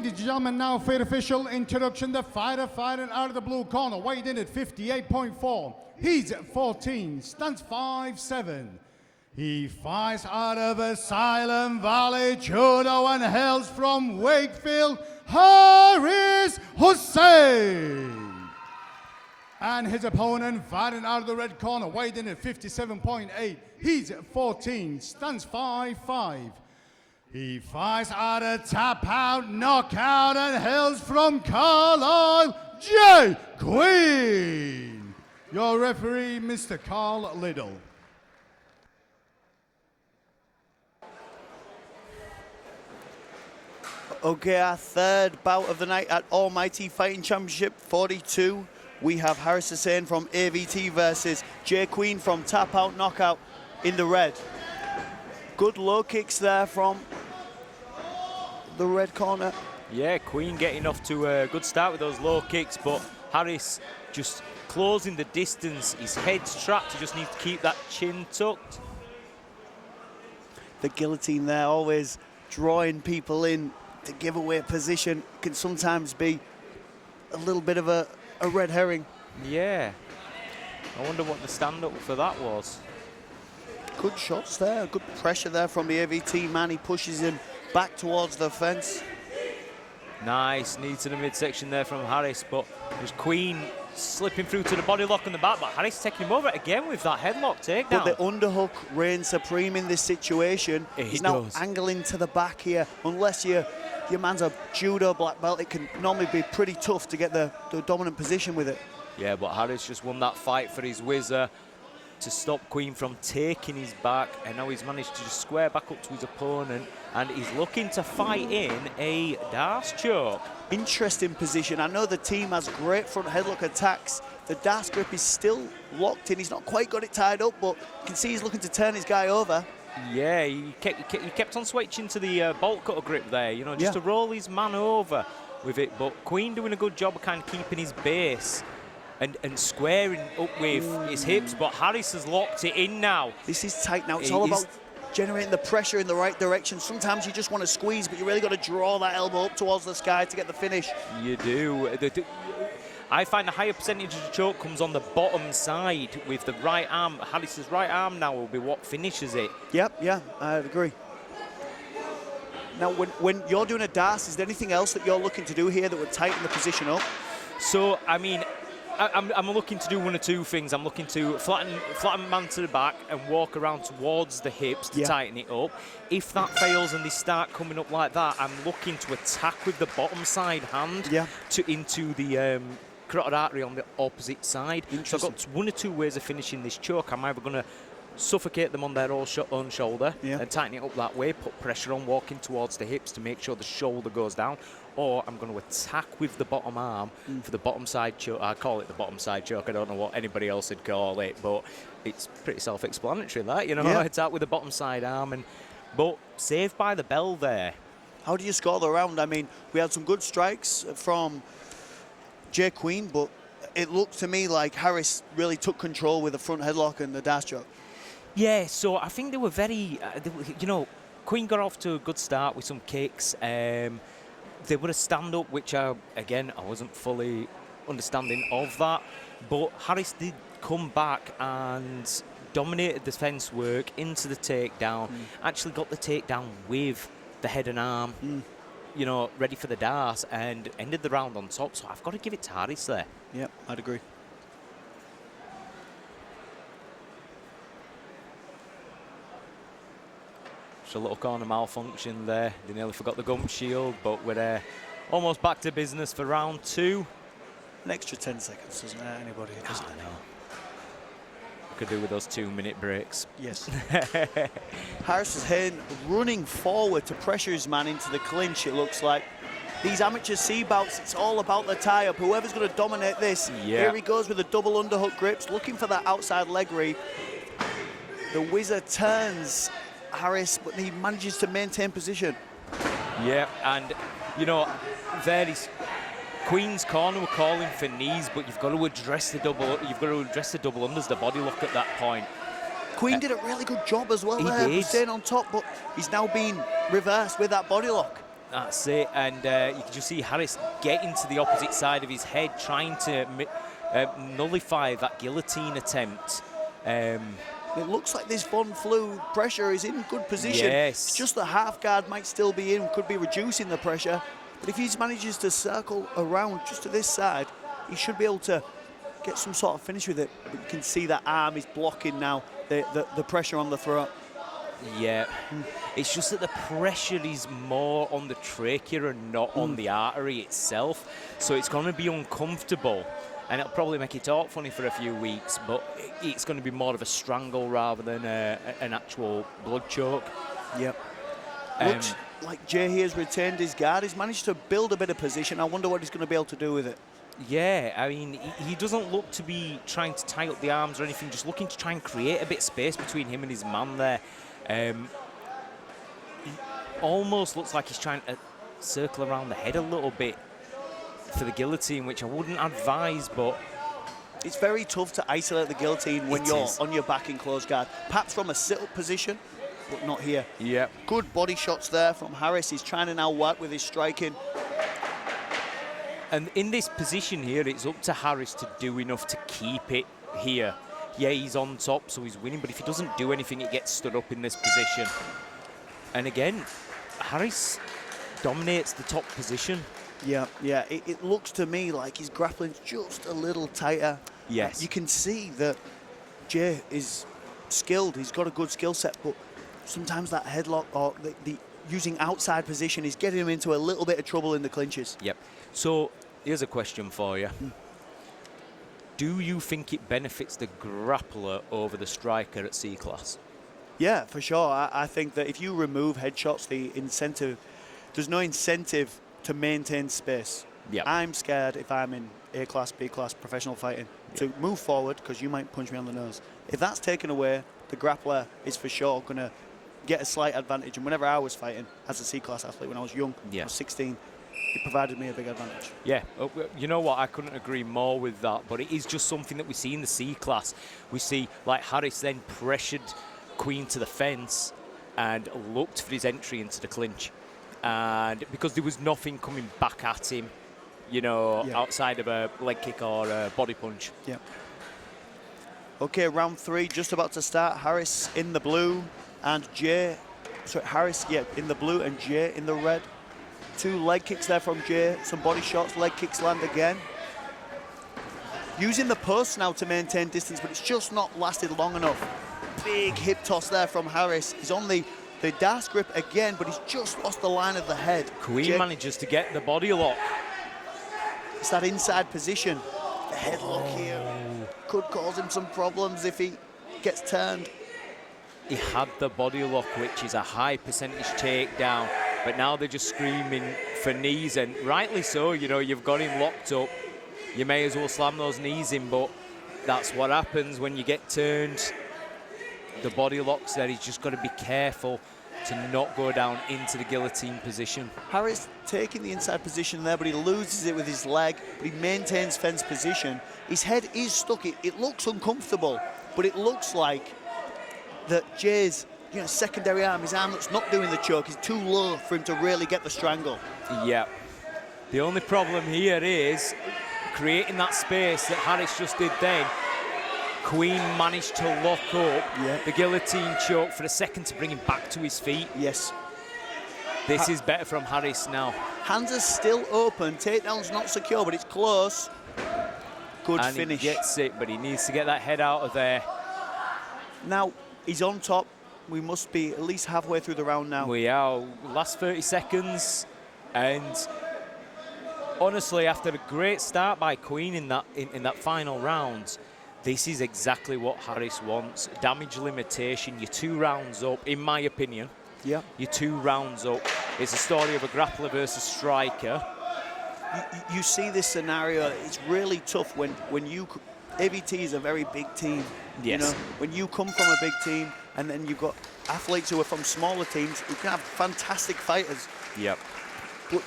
Ladies and gentlemen, now for the official introduction, the fighter fighting out of the blue corner, weighed in at 58.4. He's at 14, stands 5'7". He fights out of Asylum Valley Judo and hails from Wakefield, Hussain. And his opponent fighting out of the red corner, weighed in at 57.8. He's at 14, stands 5'5". He fights out of Tap Out, Knockout, and hails from Carlisle, Jay Queen. Your referee, Mr. Carl Liddell. Okay, our third bout of the night at Almighty Fighting Championship 42. We have Hussain from AVT versus Jay Queen from Tap Out Knockout in the red. Good low kicks there from the red corner. Yeah, Queen getting off to a good start with those low kicks, but Harris just closing the distance. His head's trapped, he just needs to keep that chin tucked. The guillotine there, always drawing people in to give away position, can sometimes be a little bit of a red herring. Yeah, I wonder what the stand-up for that was. Good shots there, good pressure there from the AVT man. He pushes him back towards the fence. Nice knee to the midsection there from Harris, but there's Queen slipping through to the body lock on the back, but Harris taking him over again with that headlock takedown. But the underhook reigns supreme in this situation. He's now angling to the back here. Unless your man's a judo black belt, it can normally be pretty tough to get the dominant position with it. Yeah, but Harris just won that fight for his whizzer to stop Queen from taking his back, and now he's managed to just square back up to his opponent, and he's looking to fight in a Darce choke. Interesting position. I know the team has great front headlock attacks. The Darce grip is still locked in. He's not quite got it tied up, but you can see he's looking to turn his guy over. Yeah, he kept on switching to the bolt cutter grip there, you know, just to roll his man over with it, but Queen doing a good job of kind of keeping his base and squaring up with his hips, but Harris has locked it in now. This is tight now. It's all about generating the pressure in the right direction. Sometimes you just want to squeeze, but you really got to draw that elbow up towards the sky to get the finish. You do. I find the higher percentage of the choke comes on the bottom side with the right arm. Harris's right arm now will be what finishes it. Yep, yeah, I agree. Now, when you're doing a Darce, is there anything else that you're looking to do here that would tighten the position up? So, I mean, I'm looking to do one or two things. I'm looking to flatten man to the back and walk around towards the hips to tighten it up. If that fails and they start coming up like that, I'm looking to attack with the bottom side hand into the carotid artery on the opposite side. So I've got one or two ways of finishing this choke. I'm either going to suffocate them on their own shoulder and tighten it up that way, put pressure on, walking towards the hips to make sure the shoulder goes down, or I'm going to attack with the bottom arm for the bottom side choke. I call it the bottom side choke. I don't know what anybody else would call it, but it's pretty self-explanatory that, you know, attack with the bottom side arm, but saved by the bell there. How do you score the round? I mean, we had some good strikes from Jay Queen, but it looked to me like Harris really took control with the front headlock and the Darce choke. Yeah, so I think they were very, you know, Queen got off to a good start with some kicks. They were a stand-up, which, again, I wasn't fully understanding of that. But Harris did come back and dominated the fence work into the takedown, actually got the takedown with the head and arm, you know, ready for the Darce, and ended the round on top. So I've got to give it to Harris there. Yep, I'd agree. Just a little corner malfunction there. They nearly forgot the gum shield, but we're almost back to business for round two. An extra 10 seconds, doesn't hurt anybody, does it? I know. Could do with those 2-minute breaks. Yes. Hussain running forward to pressure his man into the clinch, it looks like. These amateur C bouts, it's all about the tie-up. Whoever's going to dominate this. Here he goes with the double underhook grips, looking for that outside leg reap. The whizzer turns Harris, but he manages to maintain position. Yeah, and you know, there is Queen's corner were calling for knees, but you've got to address the double. You've got to address the double unders, the body lock at that point. Queen did a really good job as well there, staying on top, but he's now being reversed with that body lock. That's it, and you can just see Harris getting to the opposite side of his head, trying to nullify that guillotine attempt. It looks like this Von Flue pressure is in good position. Yes. It's just the half guard might still be in, could be reducing the pressure. But if he manages to circle around just to this side, he should be able to get some sort of finish with it. But you can see that arm is blocking now the pressure on the throat. Yeah, it's just that the pressure is more on the trachea and not on the artery itself. So it's going to be uncomfortable. And it'll probably make it talk funny for a few weeks, but it's going to be more of a strangle rather than an actual blood choke. Yep. Looks like Jay here has retained his guard. He's managed to build a bit of position. I wonder what he's going to be able to do with it. Yeah, I mean, he doesn't look to be trying to tie up the arms or anything, just looking to try and create a bit of space between him and his man there. He almost looks like he's trying to circle around the head a little bit for the guillotine, which I wouldn't advise, but it's very tough to isolate the guillotine when you're on your back in close guard. Perhaps from a sit-up position, but not here. Yeah. Good body shots there from Harris. He's trying to now work with his striking. And in this position here, it's up to Harris to do enough to keep it here. Yeah, he's on top, so he's winning, but if he doesn't do anything, it gets stood up in this position. And again, Harris dominates the top position. Yeah, it looks to me like his grappling's just a little tighter. Yes. You can see that Jay is skilled. He's got a good skill set, but sometimes that headlock or the using outside position is getting him into a little bit of trouble in the clinches. Yep. So here's a question for you. Do you think it benefits the grappler over the striker at C-class? Yeah, for sure. I think that if you remove headshots, there's no incentive to maintain space. Yep. I'm scared if I'm in A-class, B-class professional fighting to move forward because you might punch me on the nose. If that's taken away, the grappler is for sure going to get a slight advantage. And whenever I was fighting as a C-class athlete when I was young, I was 16, it provided me a big advantage. Yeah, you know what, I couldn't agree more with that, but it is just something that we see in the C-class. We see, like, Harris then pressured Queen to the fence and looked for his entry into the clinch. And because there was nothing coming back at him, you know, outside of a leg kick or a body punch. Yeah. Okay, round 3 just about to start. Harris in the blue and Jay, Harris, in the blue and Jay in the red. 2 leg kicks there from Jay, some body shots, leg kicks land again. Using the post now to maintain distance, but it's just not lasted long enough. Big hip toss there from Harris. He's on the Das grip again, but he's just lost the line of the head. Queen manages to get the body lock. It's that inside position. The headlock here could cause him some problems if he gets turned. He had the body lock, which is a high percentage takedown, but now they're just screaming for knees, and rightly so. You know, you've got him locked up. You may as well slam those knees in, but that's what happens when you get turned. The body lock's there. He's just got to be careful to not go down into the guillotine position. Harris taking the inside position there, but he loses it with his leg, but he maintains fence position. His head is stuck. It looks uncomfortable, but it looks like that Jay's secondary arm, his arm that's not doing the choke, is too low for him to really get the strangle. Yeah. The only problem here is creating that space that Harris just did then. Queen managed to lock up the guillotine choke for a second to bring him back to his feet. Yes. This is better from Harris now. Hands are still open. Takedown's not secure, but it's close. Good and finish. He gets it, but he needs to get that head out of there. Now, he's on top. We must be at least halfway through the round now. We are. Last 30 seconds. And honestly, after a great start by Queen in that final round, this is exactly what Harris wants. Damage limitation. You're 2 rounds up, in my opinion. Yeah. You're 2 rounds up. It's a story of a grappler versus striker. You see this scenario. It's really tough when you... AVT is a very big team. Yes. You know, when you come from a big team and then you've got athletes who are from smaller teams who can have fantastic fighters. Yep. But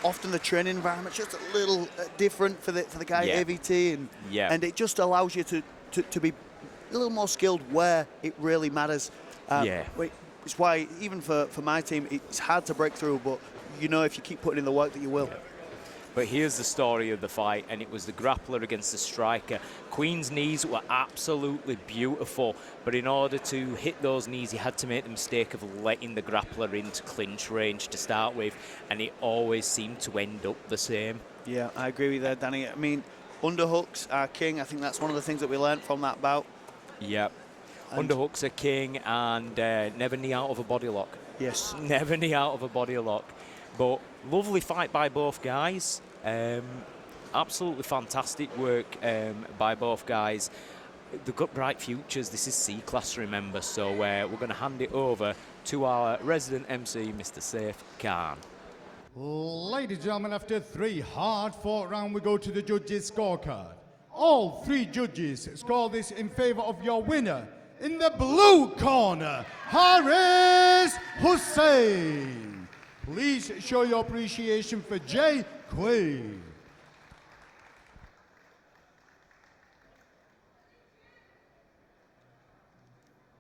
often the training environment's just a little different for the guy at AVT, and it just allows you to be a little more skilled where it really matters. It's why even for my team it's hard to break through, but you know if you keep putting in the work that you will. But here's the story of the fight, and it was the grappler against the striker. Queen's knees were absolutely beautiful, but in order to hit those knees, he had to make the mistake of letting the grappler into clinch range to start with, and it always seemed to end up the same. Yeah, I agree with you there, Danny. I mean, underhooks are king. I think that's one of the things that we learned from that bout. Yeah. Underhooks are king, and never knee out of a body lock. Yes. Never knee out of a body lock. But lovely fight by both guys. Absolutely fantastic work by both guys. They've got bright futures. This is C-class, remember, so we're going to hand it over to our resident MC, Mr. Saif Khan. Ladies and gentlemen, after 3 hard-fought rounds, we go to the judges' scorecard. All 3 judges score this in favor of your winner. In the blue corner, Haris Hussain. Please show your appreciation for Jay Quaid.